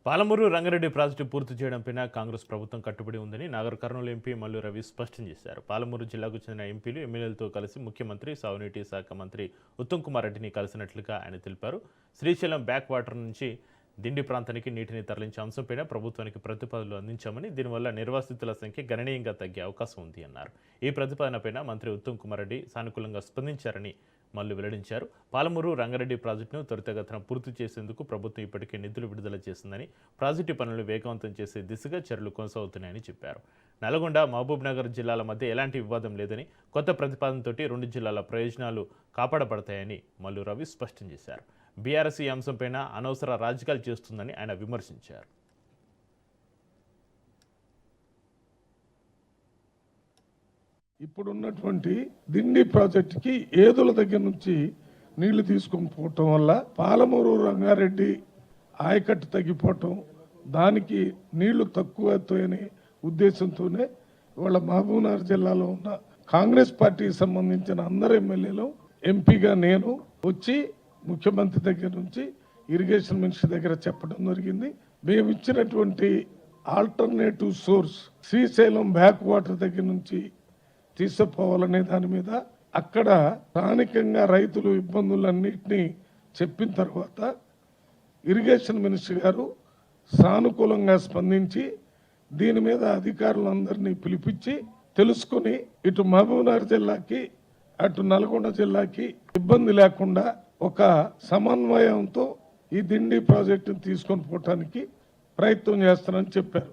Palamuru Rangareddy project పూర్తి చేయడంపైన కాంగ్రెస్ ప్రభుత్వం కట్టుబడి ఉందని నాగర్ కర్నూలు ఎంపీ మల్లు రవి స్పష్టం చేశారు. పాలమూరు జిల్లాకు చెందిన ఎంపీలు ఎమ్మెల్యేలతో కలిసి ముఖ్యమంత్రి, సాగునీటి శాఖ మంత్రి ఉత్తమ్ కుమార్ రెడ్డిని కలిసినట్లుగా ఆయన తెలిపారు. శ్రీశైలం బ్యాక్ వాటర్ నుంచి దిండి ప్రాంతానికి నీటిని తరలించే అంశంపైన ప్రభుత్వానికి ప్రతిపాదనలు అందించామని, దీనివల్ల నిర్వాసితుల సంఖ్య గణనీయంగా తగ్గే అవకాశం ఉంది అన్నారు. ఈ ప్రతిపాదనపైన మంత్రి ఉత్తమ్ కుమార్ రెడ్డి సానుకూలంగా స్పందించారని మల్లు వెల్లడించారు. పాలమూరు రంగారెడ్డి ప్రాజెక్టును త్వరితగతిన పూర్తి చేసేందుకు ప్రభుత్వం ఇప్పటికే నిధులు విడుదల చేసిందని, ప్రాజెక్టు పనులను వేగవంతం చేసే దిశగా చర్యలు కొనసాగుతున్నాయని చెప్పారు. నల్గొండ, మహబూబ్ నగర్ జిల్లాల మధ్య ఎలాంటి వివాదం లేదని, కొత్త ప్రతిపాదనతోటి రెండు జిల్లాల ప్రయోజనాలు కాపాడబడతాయని మల్లు రవి స్పష్టం చేశారు. బీఆర్ఎస్ ఈ అంశంపైన అనవసర రాజకీయాలు చేస్తుందని ఆయన విమర్శించారు. ఇప్పుడున్నటువంటి దిండి ప్రాజెక్టుకి ఏదుల దగ్గర నుంచి నీళ్లు తీసుకొని పోవటం వల్ల పాలమూరు రంగారెడ్డి ఆయకట్టు తగ్గిపోవటం, దానికి నీళ్లు తక్కువవుతాయనే ఉద్దేశంతోనే ఇవాళ మహబూబ్నగర్ జిల్లాలో ఉన్న కాంగ్రెస్ పార్టీకి సంబంధించిన అందరు ఎమ్మెల్యేలు, ఎంపీగా నేను వచ్చి ముఖ్యమంత్రి దగ్గర నుంచి ఇరిగేషన్ మినిస్టర్ దగ్గర చెప్పడం జరిగింది. మేము ఇచ్చినటువంటి alternative source Srisailam back water దగ్గర నుంచి తీసుకుపోవాలనే దాని మీద అక్కడ స్థానికంగా రైతులు ఇబ్బందులన్నింటినీ చెప్పిన తర్వాత ఇరిగేషన్ మినిస్టర్ గారు సానుకూలంగా స్పందించి దీని మీద అధికారులందరినీ పిలిపించి తెలుసుకుని ఇటు మహబూబ్నగర్ జిల్లాకి అటు నల్గొండ జిల్లాకి ఇబ్బంది లేకుండా ఒక సమన్వయంతో ఈ దిండి ప్రాజెక్టును తీసుకొని పోవటానికి ప్రయత్నం చేస్తానని చెప్పారు.